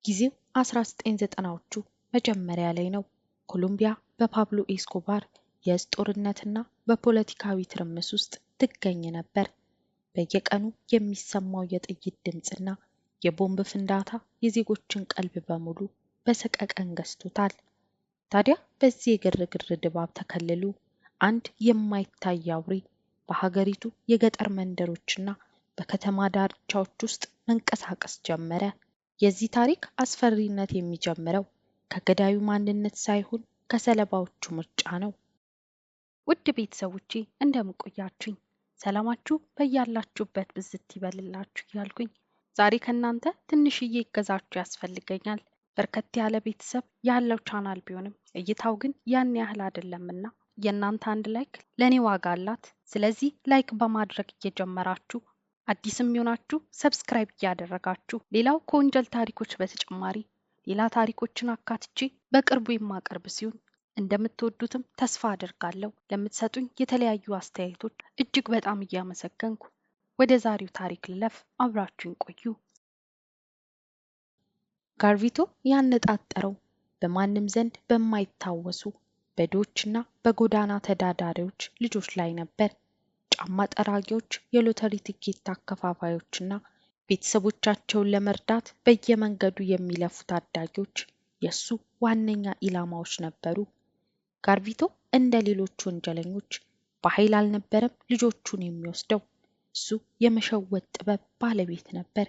ጊዜው 1990ዎቹ መጀመሪያ ላይ ነው። ኮሎምቢያ በፓብሎ ኤስኮባር የእዝ ጦርነትና በፖለቲካዊ ትርምስ ውስጥ ትገኝ ነበር። በየቀኑ የሚሰማው የጥይት ድምፅና የቦምብ ፍንዳታ የዜጎችን ቀልብ በሙሉ በሰቀቀን ገዝቶታል። ታዲያ በዚህ የግርግር ድባብ ተከልሎ አንድ የማይታይ አውሬ በሀገሪቱ የገጠር መንደሮችና በከተማ ዳርቻዎች ውስጥ መንቀሳቀስ ጀመረ። የዚህ ታሪክ አስፈሪነት የሚጀምረው ከገዳዩ ማንነት ሳይሆን ከሰለባዎቹ ምርጫ ነው። ውድ ቤተሰቦቼ እንደምን ቆያችሁኝ? ሰላማችሁ በያላችሁበት ብዝት ይበልላችሁ እያልኩኝ ዛሬ ከእናንተ ትንሽዬ እገዛችሁ ያስፈልገኛል። በርከት ያለ ቤተሰብ ያለው ቻናል ቢሆንም እይታው ግን ያን ያህል አይደለምና የእናንተ አንድ ላይክ ለኔ ዋጋ አላት። ስለዚህ ላይክ በማድረግ እየጀመራችሁ አዲስም ይሆናችሁ ሰብስክራይብ እያደረጋችሁ ሌላው ከወንጀል ታሪኮች በተጨማሪ ሌላ ታሪኮችን አካትቼ በቅርቡ የማቀርብ ሲሆን እንደምትወዱትም ተስፋ አደርጋለሁ። ለምትሰጡኝ የተለያዩ አስተያየቶች እጅግ በጣም እያመሰገንኩ ወደ ዛሬው ታሪክ ልለፍ። አብራችሁን ቆዩ። ጋርቪቶ ያነጣጠረው በማንም ዘንድ በማይታወሱ በድሆችና በጎዳና ተዳዳሪዎች ልጆች ላይ ነበር። ጫማ ጠራጊዎች፣ የሎተሪ ትኬት አከፋፋዮችና ቤተሰቦቻቸውን ለመርዳት በየመንገዱ የሚለፉ ታዳጊዎች የሱ ዋነኛ ኢላማዎች ነበሩ። ጋርቪቶ እንደ ሌሎች ወንጀለኞች በኃይል አልነበረም ልጆቹን የሚወስደው። እሱ የመሸወት ጥበብ ባለቤት ነበር።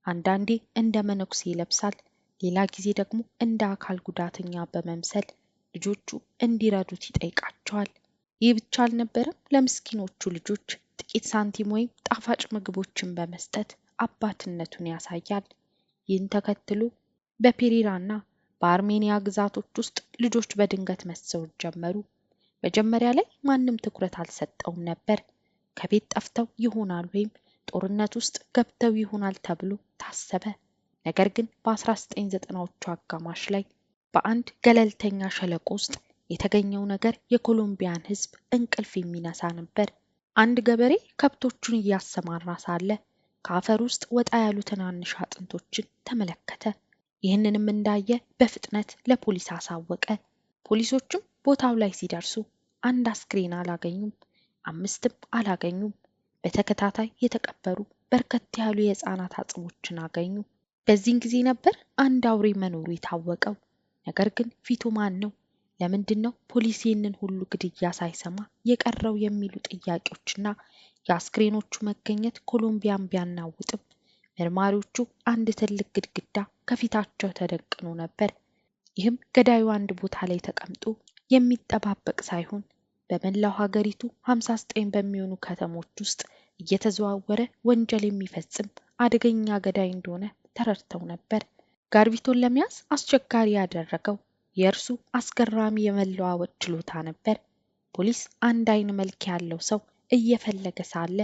አንዳንዴ እንደ መነኩሴ ይለብሳል፣ ሌላ ጊዜ ደግሞ እንደ አካል ጉዳተኛ በመምሰል ልጆቹ እንዲረዱት ይጠይቃቸዋል። ይህ ብቻ አልነበረም። ለምስኪኖቹ ልጆች ጥቂት ሳንቲም ወይም ጣፋጭ ምግቦችን በመስጠት አባትነቱን ያሳያል። ይህን ተከትሎ በፔሬራና በአርሜኒያ ግዛቶች ውስጥ ልጆች በድንገት መሰወር ጀመሩ። መጀመሪያ ላይ ማንም ትኩረት አልሰጠውም ነበር። ከቤት ጠፍተው ይሆናል ወይም ጦርነት ውስጥ ገብተው ይሆናል ተብሎ ታሰበ። ነገር ግን በ1990ዎቹ አጋማሽ ላይ በአንድ ገለልተኛ ሸለቆ ውስጥ የተገኘው ነገር የኮሎምቢያን ሕዝብ እንቅልፍ የሚነሳ ነበር። አንድ ገበሬ ከብቶቹን እያሰማራ ሳለ ከአፈር ውስጥ ወጣ ያሉ ትናንሽ አጥንቶችን ተመለከተ። ይህንንም እንዳየ በፍጥነት ለፖሊስ አሳወቀ። ፖሊሶቹም ቦታው ላይ ሲደርሱ አንድ አስክሬን አላገኙም፣ አምስትም አላገኙም። በተከታታይ የተቀበሩ በርከት ያሉ የህፃናት አጽሞችን አገኙ። በዚህን ጊዜ ነበር አንድ አውሬ መኖሩ የታወቀው። ነገር ግን ፊቱ ማን ነው? ለምንድን ነው ፖሊስ ይህንን ሁሉ ግድያ ሳይሰማ የቀረው? የሚሉ ጥያቄዎችና የአስክሬኖቹ መገኘት ኮሎምቢያን ቢያናውጥም መርማሪዎቹ አንድ ትልቅ ግድግዳ ከፊታቸው ተደቅኖ ነበር። ይህም ገዳዩ አንድ ቦታ ላይ ተቀምጦ የሚጠባበቅ ሳይሆን በመላው ሀገሪቱ 59 በሚሆኑ ከተሞች ውስጥ እየተዘዋወረ ወንጀል የሚፈጽም አደገኛ ገዳይ እንደሆነ ተረድተው ነበር። ጋርቪቶን ለመያዝ አስቸጋሪ ያደረገው የእርሱ አስገራሚ የመለዋወጥ ችሎታ ነበር። ፖሊስ አንድ አይን መልክ ያለው ሰው እየፈለገ ሳለ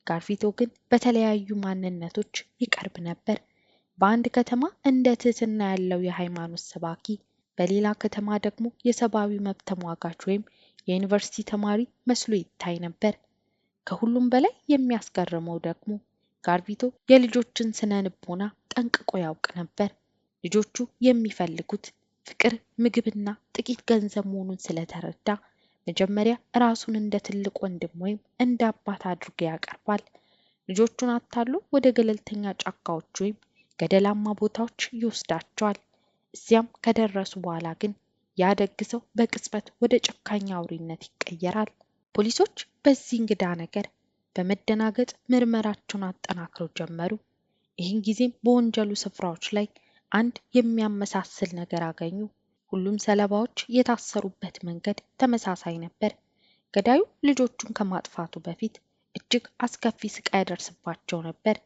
ጋርቪቶ ግን በተለያዩ ማንነቶች ይቀርብ ነበር። በአንድ ከተማ እንደ ትህትና ያለው የሃይማኖት ሰባኪ፣ በሌላ ከተማ ደግሞ የሰብአዊ መብት ተሟጋች ወይም የዩኒቨርሲቲ ተማሪ መስሎ ይታይ ነበር። ከሁሉም በላይ የሚያስገርመው ደግሞ ጋርቪቶ የልጆችን ስነ ልቦና ጠንቅቆ ያውቅ ነበር። ልጆቹ የሚፈልጉት ፍቅር፣ ምግብና ጥቂት ገንዘብ መሆኑን ስለተረዳ መጀመሪያ ራሱን እንደ ትልቅ ወንድም ወይም እንደ አባት አድርጎ ያቀርባል። ልጆቹን አታሎ ወደ ገለልተኛ ጫካዎች ወይም ገደላማ ቦታዎች ይወስዳቸዋል። እዚያም ከደረሱ በኋላ ግን ያደግሰው በቅጽበት ወደ ጨካኝ አውሬነት ይቀየራል። ፖሊሶች በዚህ እንግዳ ነገር በመደናገጥ ምርመራቸውን አጠናክረው ጀመሩ። ይህን ጊዜም በወንጀሉ ስፍራዎች ላይ አንድ የሚያመሳስል ነገር አገኙ። ሁሉም ሰለባዎች የታሰሩበት መንገድ ተመሳሳይ ነበር። ገዳዩ ልጆቹን ከማጥፋቱ በፊት እጅግ አስከፊ ስቃይ ያደርስባቸው ነበር።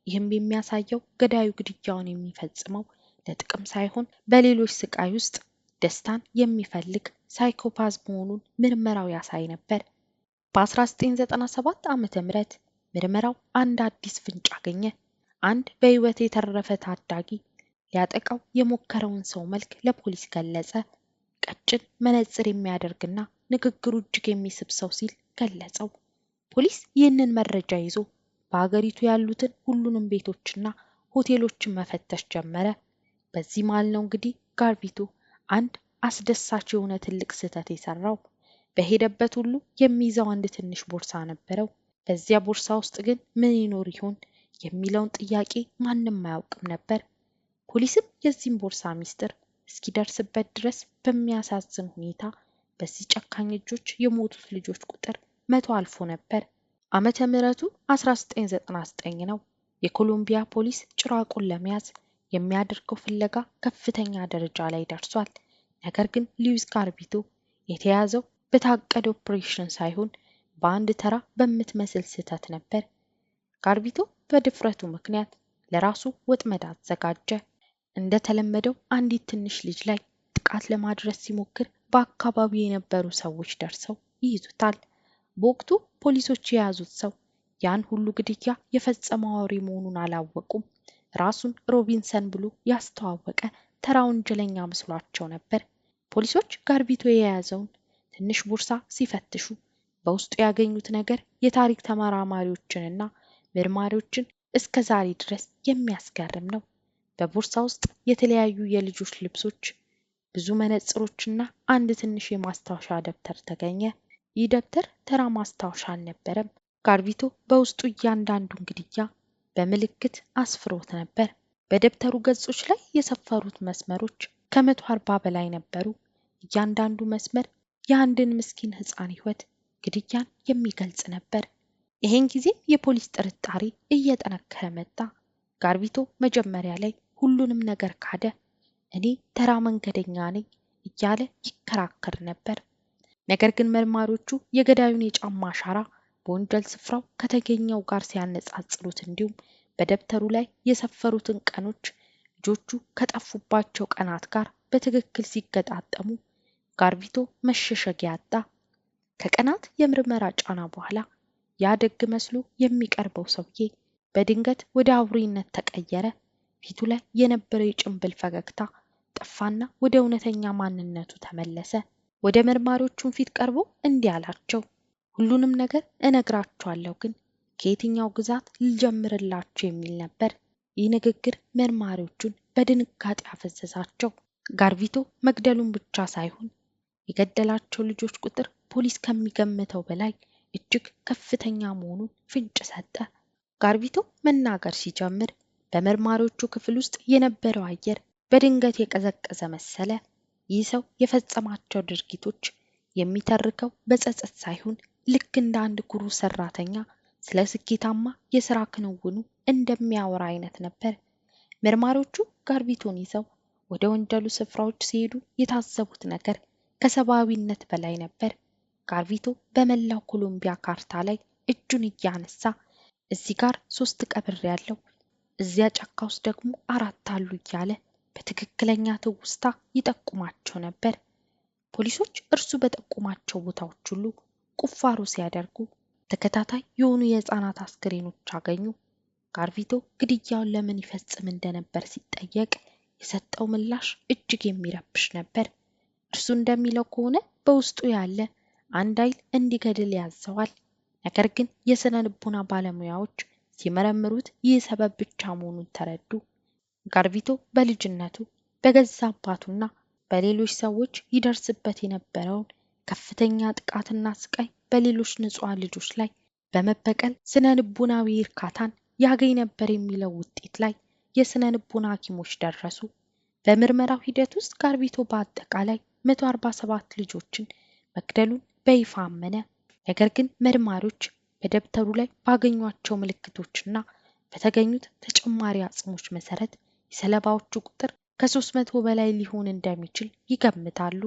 ይህም የሚያሳየው ገዳዩ ግድያውን የሚፈጽመው ለጥቅም ሳይሆን በሌሎች ስቃይ ውስጥ ደስታን የሚፈልግ ሳይኮፓዝ መሆኑን ምርመራው ያሳይ ነበር። በ1997 ዓ.ም ምርመራው አንድ አዲስ ፍንጭ አገኘ። አንድ በህይወት የተረፈ ታዳጊ ሊያጠቃው የሞከረውን ሰው መልክ ለፖሊስ ገለጸ። ቀጭን መነጽር የሚያደርግና ንግግሩ እጅግ የሚስብ ሰው ሲል ገለጸው። ፖሊስ ይህንን መረጃ ይዞ በአገሪቱ ያሉትን ሁሉንም ቤቶችና ሆቴሎችን መፈተሽ ጀመረ። በዚህ መሃል ነው እንግዲህ ጋርቢቶ አንድ አስደሳች የሆነ ትልቅ ስህተት የሰራው። በሄደበት ሁሉ የሚይዘው አንድ ትንሽ ቦርሳ ነበረው። በዚያ ቦርሳ ውስጥ ግን ምን ይኖር ይሆን የሚለውን ጥያቄ ማንም አያውቅም ነበር። ፖሊስም የዚህን ቦርሳ ሚስጥር እስኪደርስበት ድረስ በሚያሳዝን ሁኔታ በዚህ ጨካኝ እጆች የሞቱት ልጆች ቁጥር 100 አልፎ ነበር። ዓመተ ምህረቱ 1999 ነው። የኮሎምቢያ ፖሊስ ጭራቁን ለመያዝ የሚያደርገው ፍለጋ ከፍተኛ ደረጃ ላይ ደርሷል። ነገር ግን ሉዊስ ጋርቢቶ የተያዘው በታቀደ ኦፕሬሽን ሳይሆን በአንድ ተራ በምትመስል ስህተት ነበር። ጋርቢቶ በድፍረቱ ምክንያት ለራሱ ወጥመድ አዘጋጀ። እንደተለመደው አንዲት ትንሽ ልጅ ላይ ጥቃት ለማድረስ ሲሞክር በአካባቢው የነበሩ ሰዎች ደርሰው ይይዙታል። በወቅቱ ፖሊሶች የያዙት ሰው ያን ሁሉ ግድያ የፈጸመው አውሬ መሆኑን አላወቁም። ራሱን ሮቢንሰን ብሎ ያስተዋወቀ ተራ ወንጀለኛ መስሏቸው ነበር። ፖሊሶች ጋርቢቶ የያዘውን ትንሽ ቦርሳ ሲፈትሹ በውስጡ ያገኙት ነገር የታሪክ ተመራማሪዎችንና ምርማሪዎችን እስከ ዛሬ ድረስ የሚያስገርም ነው። በቦርሳ ውስጥ የተለያዩ የልጆች ልብሶች፣ ብዙ መነጽሮችና አንድ ትንሽ የማስታወሻ ደብተር ተገኘ። ይህ ደብተር ተራ ማስታወሻ አልነበረም። ጋርቢቶ በውስጡ እያንዳንዱን ግድያ በምልክት አስፍሮት ነበር። በደብተሩ ገጾች ላይ የሰፈሩት መስመሮች ከ140 በላይ ነበሩ። እያንዳንዱ መስመር የአንድን ምስኪን ሕፃን ሕይወት ግድያን የሚገልጽ ነበር። ይሄን ጊዜ የፖሊስ ጥርጣሬ እየጠነከረ መጣ። ጋርቢቶ መጀመሪያ ላይ ሁሉንም ነገር ካደ። እኔ ተራ መንገደኛ ነኝ እያለ ይከራከር ነበር። ነገር ግን መርማሪዎቹ የገዳዩን የጫማ አሻራ በወንጀል ስፍራው ከተገኘው ጋር ሲያነጻጽሩት እንዲሁም በደብተሩ ላይ የሰፈሩትን ቀኖች ልጆቹ ከጠፉባቸው ቀናት ጋር በትክክል ሲገጣጠሙ ጋርቢቶ መሸሸጊያ አጣ። ከቀናት የምርመራ ጫና በኋላ ያ ደግ መስሎ የሚቀርበው ሰውዬ በድንገት ወደ አውሬነት ተቀየረ። ፊቱ ላይ የነበረው የጭንብል ፈገግታ ጠፋና ወደ እውነተኛ ማንነቱ ተመለሰ። ወደ መርማሪዎቹን ፊት ቀርቦ እንዲህ አላቸው፣ ሁሉንም ነገር እነግራችኋለሁ፣ ግን ከየትኛው ግዛት ልጀምርላችሁ የሚል ነበር። ይህ ንግግር መርማሪዎቹን በድንጋጤ አፈዘዛቸው። ጋርቢቶ መግደሉን ብቻ ሳይሆን የገደላቸው ልጆች ቁጥር ፖሊስ ከሚገምተው በላይ እጅግ ከፍተኛ መሆኑን ፍንጭ ሰጠ። ጋርቢቶ መናገር ሲጀምር በመርማሪዎቹ ክፍል ውስጥ የነበረው አየር በድንገት የቀዘቀዘ መሰለ። ይህ ሰው የፈጸማቸው ድርጊቶች የሚተርከው በጸጸት ሳይሆን ልክ እንደ አንድ ኩሩ ሰራተኛ ስለ ስኬታማ የሥራ ክንውኑ እንደሚያወራ አይነት ነበር። መርማሪዎቹ ጋርቢቶን ይዘው ወደ ወንጀሉ ስፍራዎች ሲሄዱ የታዘቡት ነገር ከሰብአዊነት በላይ ነበር። ጋርቢቶ በመላው ኮሎምቢያ ካርታ ላይ እጁን እያነሳ እዚህ ጋር 3 ቀብር ያለው እዚያ ጫካ ውስጥ ደግሞ 4 አሉ እያለ በትክክለኛ ትውስታ ይጠቁማቸው ነበር። ፖሊሶች እርሱ በጠቁማቸው ቦታዎች ሁሉ ቁፋሮ ሲያደርጉ ተከታታይ የሆኑ የህፃናት አስክሬኖች አገኙ። ጋርቢቶ ግድያውን ለምን ይፈጽም እንደነበር ሲጠየቅ የሰጠው ምላሽ እጅግ የሚረብሽ ነበር። እርሱ እንደሚለው ከሆነ በውስጡ ያለ አንድ ኃይል እንዲገድል ያዘዋል። ነገር ግን የስነ ልቦና ባለሙያዎች ሲመረምሩት ይህ ሰበብ ብቻ መሆኑን ተረዱ። ጋርቢቶ በልጅነቱ በገዛ አባቱና በሌሎች ሰዎች ይደርስበት የነበረውን ከፍተኛ ጥቃትና ስቃይ በሌሎች ንጹሐን ልጆች ላይ በመበቀል ስነ ልቦናዊ እርካታን ያገኝ ነበር የሚለው ውጤት ላይ የስነ ልቦና ሐኪሞች ደረሱ። በምርመራው ሂደት ውስጥ ጋርቢቶ በአጠቃላይ 147 ልጆችን መግደሉን በይፋ አመነ። ነገር ግን መርማሪዎች በደብተሩ ላይ ባገኟቸው ምልክቶችና በተገኙት ተጨማሪ አጽሞች መሰረት የሰለባዎቹ ቁጥር ከ300 በላይ ሊሆን እንደሚችል ይገምታሉ።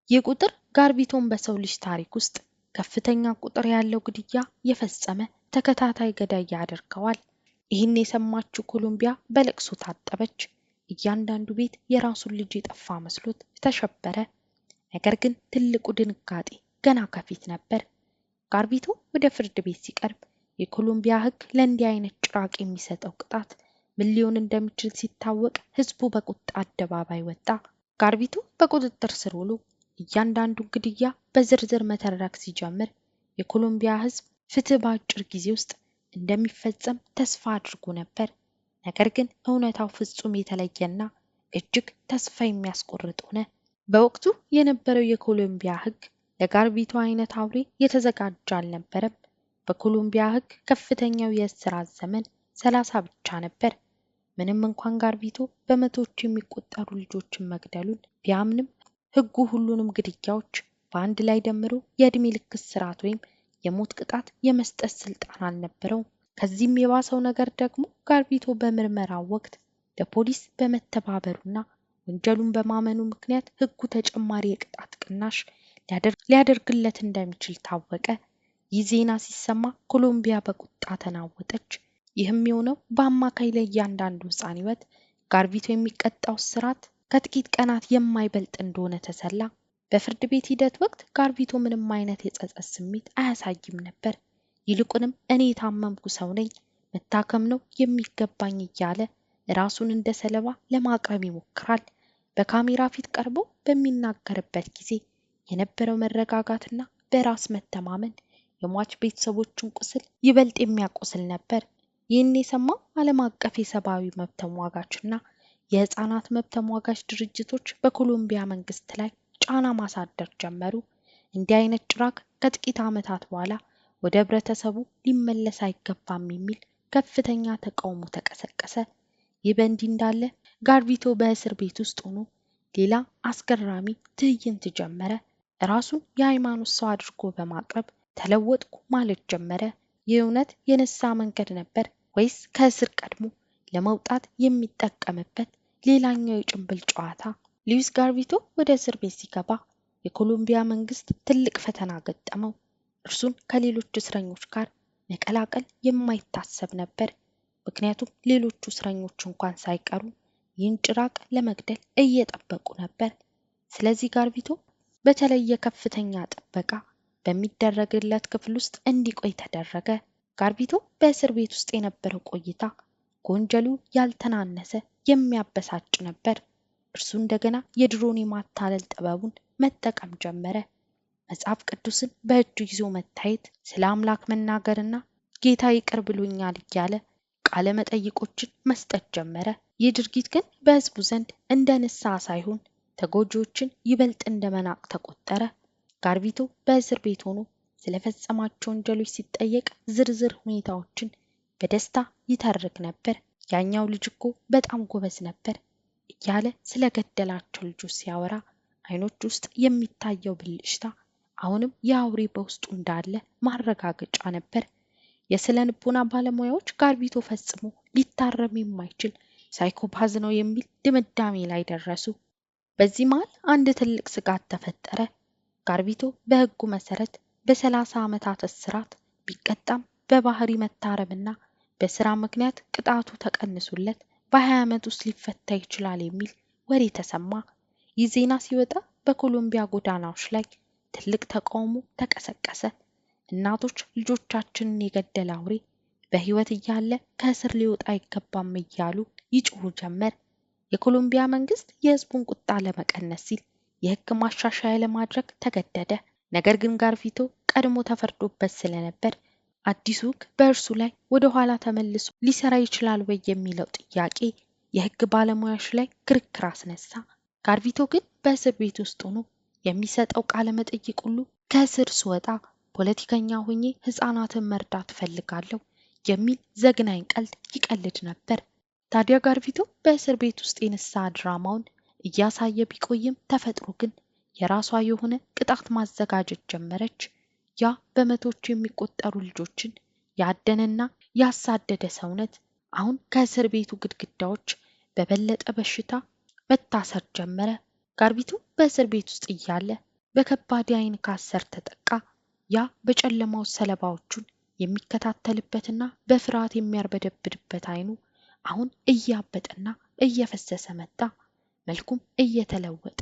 ይህ ቁጥር ጋርቢቶን በሰው ልጅ ታሪክ ውስጥ ከፍተኛ ቁጥር ያለው ግድያ የፈጸመ ተከታታይ ገዳይ ያደርገዋል። ይህን የሰማችው ኮሎምቢያ በለቅሶ ታጠበች። እያንዳንዱ ቤት የራሱን ልጅ የጠፋ መስሎት ተሸበረ። ነገር ግን ትልቁ ድንጋጤ ገና ከፊት ነበር። ጋርቢቶ ወደ ፍርድ ቤት ሲቀርብ የኮሎምቢያ ሕግ ለእንዲህ አይነት ጭራቅ የሚሰጠው ቅጣት ምን ሊሆን እንደሚችል ሲታወቅ ሕዝቡ በቁጣ አደባባይ ወጣ። ጋርቢቶ በቁጥጥር ስር ውሎ እያንዳንዱ ግድያ በዝርዝር መተረክ ሲጀምር የኮሎምቢያ ሕዝብ ፍትህ በአጭር ጊዜ ውስጥ እንደሚፈጸም ተስፋ አድርጎ ነበር። ነገር ግን እውነታው ፍጹም የተለየና እጅግ ተስፋ የሚያስቆርጥ ሆነ። በወቅቱ የነበረው የኮሎምቢያ ሕግ ለጋርቪቶ አይነት አውሬ የተዘጋጀ አልነበረም። በኮሎምቢያ ሕግ ከፍተኛው የእስራት ዘመን 30 ብቻ ነበር። ምንም እንኳን ጋርቪቶ በመቶዎች የሚቆጠሩ ልጆችን መግደሉን ቢያምንም ሕጉ ሁሉንም ግድያዎች በአንድ ላይ ደምሮ የዕድሜ ልክ እስራት ወይም የሞት ቅጣት የመስጠት ስልጣን አልነበረውም። ከዚህም የባሰው ነገር ደግሞ ጋርቪቶ በምርመራው ወቅት ለፖሊስ በመተባበሩና ወንጀሉን በማመኑ ምክንያት ሕጉ ተጨማሪ የቅጣት ቅናሽ ሊያደርግለት እንደሚችል ታወቀ። ይህ ዜና ሲሰማ ኮሎምቢያ በቁጣ ተናወጠች። ይህም የሆነው በአማካይ ለእያንዳንዱ ሕፃን ሕይወት ጋርቪቶ የሚቀጣው እስራት ከጥቂት ቀናት የማይበልጥ እንደሆነ ተሰላ። በፍርድ ቤት ሂደት ወቅት ጋርቪቶ ምንም አይነት የጸጸት ስሜት አያሳይም ነበር። ይልቁንም እኔ የታመምኩ ሰው ነኝ፣ መታከም ነው የሚገባኝ እያለ ራሱን እንደ ሰለባ ለማቅረብ ይሞክራል። በካሜራ ፊት ቀርቦ በሚናገርበት ጊዜ የነበረው መረጋጋትና በራስ መተማመን የሟች ቤተሰቦችን ቁስል ይበልጥ የሚያቆስል ነበር። ይህን የሰማው ዓለም አቀፍ የሰብአዊ መብት ተሟጋችና የህፃናት መብት ተሟጋች ድርጅቶች በኮሎምቢያ መንግስት ላይ ጫና ማሳደር ጀመሩ። እንዲህ አይነት ጭራቅ ከጥቂት ዓመታት በኋላ ወደ ህብረተሰቡ ሊመለስ አይገባም የሚል ከፍተኛ ተቃውሞ ተቀሰቀሰ። ይህ በእንዲህ እንዳለ ጋርቪቶ በእስር ቤት ውስጥ ሆኖ ሌላ አስገራሚ ትዕይንት ጀመረ። ራሱን የሃይማኖት ሰው አድርጎ በማቅረብ ተለወጥኩ ማለት ጀመረ። ይህ እውነት የንስሐ መንገድ ነበር ወይስ ከእስር ቀድሞ ለመውጣት የሚጠቀምበት ሌላኛው የጭንብል ጨዋታ? ሉዊስ ጋርቪቶ ወደ እስር ቤት ሲገባ የኮሎምቢያ መንግስት ትልቅ ፈተና ገጠመው። እርሱን ከሌሎች እስረኞች ጋር መቀላቀል የማይታሰብ ነበር። ምክንያቱም ሌሎቹ እስረኞች እንኳን ሳይቀሩ ይህን ጭራቅ ለመግደል እየጠበቁ ነበር። ስለዚህ ጋርቪቶ በተለየ ከፍተኛ ጥበቃ በሚደረግለት ክፍል ውስጥ እንዲቆይ ተደረገ። ጋርቪቶ በእስር ቤት ውስጥ የነበረው ቆይታ ከወንጀሉ ያልተናነሰ የሚያበሳጭ ነበር። እርሱ እንደገና የድሮን የማታለል ጥበቡን መጠቀም ጀመረ። መጽሐፍ ቅዱስን በእጁ ይዞ መታየት፣ ስለ አምላክ መናገርና ጌታ ይቅር ብሎኛል እያለ ቃለ መጠይቆችን መስጠት ጀመረ። ይህ ድርጊት ግን በህዝቡ ዘንድ እንደ ንስሐ ሳይሆን ተጎጂዎችን ይበልጥ እንደ መናቅ ተቆጠረ። ጋርቪቶ በእስር ቤት ሆኖ ስለፈጸማቸው ወንጀሎች ሲጠየቅ ዝርዝር ሁኔታዎችን በደስታ ይተርክ ነበር። ያኛው ልጅ እኮ በጣም ጎበዝ ነበር እያለ ስለገደላቸው ልጆች ሲያወራ አይኖች ውስጥ የሚታየው ብልጭታ አሁንም የአውሬ በውስጡ እንዳለ ማረጋገጫ ነበር። የስነ ልቦና ባለሙያዎች ጋርቪቶ ፈጽሞ ሊታረም የማይችል ሳይኮፓዝ ነው የሚል ድምዳሜ ላይ ደረሱ። በዚህ መሃል አንድ ትልቅ ስጋት ተፈጠረ። ጋርቪቶ በህጉ መሰረት በ30 ዓመታት እስራት ቢቀጣም በባህሪ መታረምና በስራ ምክንያት ቅጣቱ ተቀንሶለት በ20 ዓመት ውስጥ ሊፈታ ይችላል የሚል ወሬ ተሰማ። ይህ ዜና ሲወጣ በኮሎምቢያ ጎዳናዎች ላይ ትልቅ ተቃውሞ ተቀሰቀሰ። እናቶች ልጆቻችንን የገደለ አውሬ በህይወት እያለ ከእስር ሊወጣ አይገባም እያሉ ይጮሁ ጀመር። የኮሎምቢያ መንግስት የህዝቡን ቁጣ ለመቀነስ ሲል የህግ ማሻሻያ ለማድረግ ተገደደ። ነገር ግን ጋርቪቶ ቀድሞ ተፈርዶበት ስለነበር አዲሱ ህግ በእርሱ ላይ ወደ ኋላ ተመልሶ ሊሰራ ይችላል ወይ የሚለው ጥያቄ የህግ ባለሙያዎች ላይ ክርክር አስነሳ። ጋርቪቶ ግን በእስር ቤት ውስጥ ሆኖ የሚሰጠው ቃለ መጠይቅ ሁሉ ከእስር ስወጣ ፖለቲከኛ ሆኜ ህፃናትን መርዳት ፈልጋለሁ የሚል ዘግናኝ ቀልድ ይቀልድ ነበር። ታዲያ ጋርቪቶ በእስር ቤት ውስጥ የንስሐ ድራማውን እያሳየ ቢቆይም ተፈጥሮ ግን የራሷ የሆነ ቅጣት ማዘጋጀት ጀመረች። ያ በመቶዎች የሚቆጠሩ ልጆችን ያደነና ያሳደደ ሰውነት አሁን ከእስር ቤቱ ግድግዳዎች በበለጠ በሽታ መታሰር ጀመረ። ጋርቪቶ በእስር ቤት ውስጥ እያለ በከባድ የአይን ካንሰር ተጠቃ። ያ በጨለማው ሰለባዎቹን የሚከታተልበትና በፍርሃት የሚያርበደብድበት አይኑ አሁን እያበጠና እየፈሰሰ መጣ። መልኩም እየተለወጠ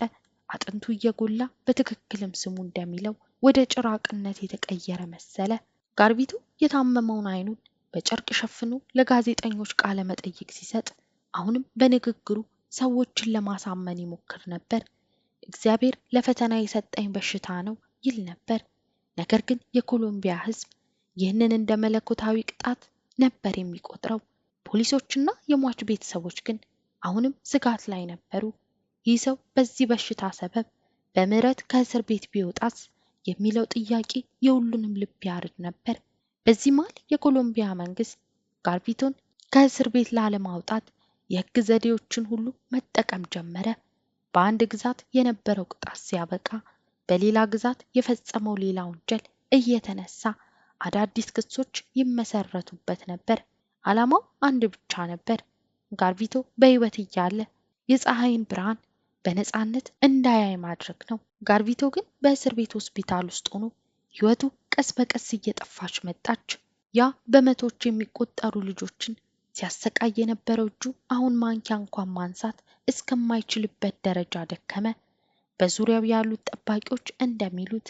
አጥንቱ እየጎላ በትክክልም ስሙ እንደሚለው ወደ ጭራቅነት የተቀየረ መሰለ። ጋርቪቶ የታመመውን አይኑን በጨርቅ ሸፍኖ ለጋዜጠኞች ቃለ መጠይቅ ሲሰጥ አሁንም በንግግሩ ሰዎችን ለማሳመን ይሞክር ነበር። እግዚአብሔር ለፈተና የሰጠኝ በሽታ ነው ይል ነበር። ነገር ግን የኮሎምቢያ ሕዝብ ይህንን እንደ መለኮታዊ ቅጣት ነበር የሚቆጥረው። ፖሊሶችና የሟች ቤተሰቦች ግን አሁንም ስጋት ላይ ነበሩ። ይህ ሰው በዚህ በሽታ ሰበብ በምህረት ከእስር ቤት ቢወጣስ የሚለው ጥያቄ የሁሉንም ልብ ያርድ ነበር። በዚህ መሃል የኮሎምቢያ መንግስት ጋርቪቶን ከእስር ቤት ላለማውጣት የህግ ዘዴዎችን ሁሉ መጠቀም ጀመረ። በአንድ ግዛት የነበረው ቅጣት ሲያበቃ በሌላ ግዛት የፈጸመው ሌላ ወንጀል እየተነሳ አዳዲስ ክሶች ይመሰረቱበት ነበር። ዓላማው አንድ ብቻ ነበር፣ ጋርቪቶ በህይወት እያለ የፀሐይን ብርሃን በነፃነት እንዳያይ ማድረግ ነው። ጋርቪቶ ግን በእስር ቤት ሆስፒታል ውስጥ ሆኖ ህይወቱ ቀስ በቀስ እየጠፋች መጣች። ያ በመቶዎች የሚቆጠሩ ልጆችን ሲያሰቃይ የነበረው እጁ አሁን ማንኪያ እንኳን ማንሳት እስከማይችልበት ደረጃ ደከመ። በዙሪያው ያሉት ጠባቂዎች እንደሚሉት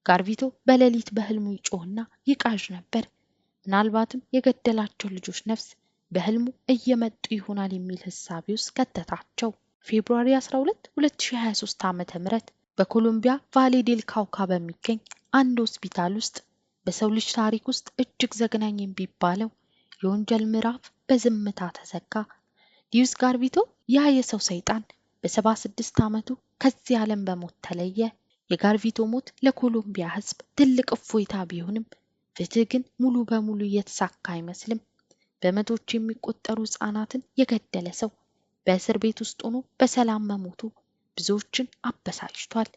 ጋርቪቶ በሌሊት በህልሙ ይጮህና ይቃዥ ነበር። ምናልባትም የገደላቸው ልጆች ነፍስ በህልሙ እየመጡ ይሆናል የሚል ህሳቤ ውስጥ ከተታቸው። ፌብሩዋሪ 12 2023 ዓ.ም በኮሎምቢያ ቫሌ ዴል ካውካ በሚገኝ አንድ ሆስፒታል ውስጥ በሰው ልጅ ታሪክ ውስጥ እጅግ ዘግናኝ የሚባለው የወንጀል ምዕራፍ በዝምታ ተዘጋ። ሉዊስ ጋርቪቶ ያ የሰው ሰይጣን በ76 ዓመቱ ከዚህ ዓለም በሞት ተለየ። የጋርቪቶ ሞት ለኮሎምቢያ ህዝብ ትልቅ እፎይታ ቢሆንም ፍትህ ግን ሙሉ በሙሉ እየተሳካ አይመስልም። በመቶዎች የሚቆጠሩ ህጻናትን የገደለ ሰው በእስር ቤት ውስጥ ሆኖ በሰላም መሞቱ ብዙዎችን አበሳጭቷል።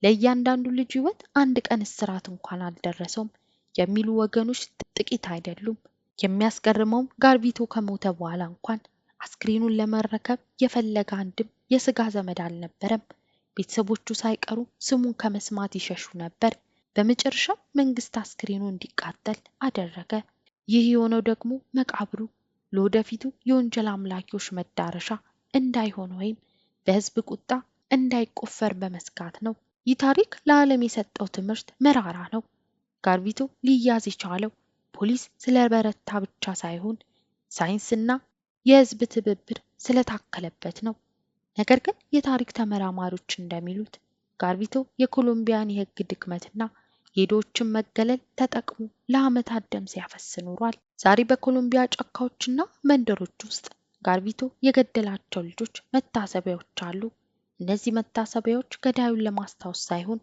ለእያንዳንዱ ልጅ ህይወት አንድ ቀን እስራት እንኳን አልደረሰውም የሚሉ ወገኖች ጥቂት አይደሉም። የሚያስገርመውም ጋርቪቶ ከሞተ በኋላ እንኳን አስክሬኑን ለመረከብ የፈለገ አንድም የስጋ ዘመድ አልነበረም። ቤተሰቦቹ ሳይቀሩ ስሙን ከመስማት ይሸሹ ነበር። በመጨረሻ መንግስት አስክሬኑ እንዲቃጠል አደረገ። ይህ የሆነው ደግሞ መቃብሩ ለወደፊቱ የወንጀል አምላኪዎች መዳረሻ እንዳይሆን ወይም በህዝብ ቁጣ እንዳይቆፈር በመስጋት ነው። ይህ ታሪክ ለዓለም የሰጠው ትምህርት መራራ ነው። ጋርቪቶ ሊያዝ የቻለው ፖሊስ ስለበረታ ብቻ ሳይሆን ሳይንስና የህዝብ ትብብር ስለታከለበት ነው። ነገር ግን የታሪክ ተመራማሪዎች እንደሚሉት ጋርቪቶ የኮሎምቢያን የህግ ድክመትና የድሆችን መገለል ተጠቅሞ ለዓመታት ደም ሲያፈስ ኖሯል። ዛሬ በኮሎምቢያ ጫካዎችና መንደሮች ውስጥ ጋርቪቶ የገደላቸው ልጆች መታሰቢያዎች አሉ። እነዚህ መታሰቢያዎች ገዳዩን ለማስታወስ ሳይሆን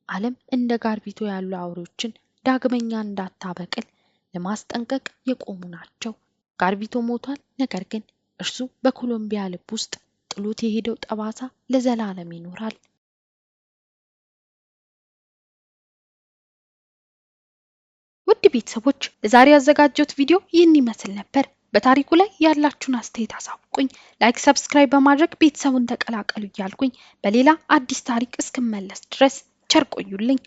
ዓለም እንደ ጋርቪቶ ያሉ አውሬዎችን ዳግመኛ እንዳታበቅል ለማስጠንቀቅ የቆሙ ናቸው። ጋርቪቶ ሞቷል፣ ነገር ግን እርሱ በኮሎምቢያ ልብ ውስጥ ጥሎት የሄደው ጠባሳ ለዘላለም ይኖራል። ውድ ቤተሰቦች ለዛሬ ያዘጋጀሁት ቪዲዮ ይህን ይመስል ነበር። በታሪኩ ላይ ያላችሁን አስተያየት አሳውቁኝ። ላይክ፣ ሰብስክራይብ በማድረግ ቤተሰቡን ተቀላቀሉ እያልኩኝ በሌላ አዲስ ታሪክ እስክመለስ ድረስ ቸር ቆዩልኝ።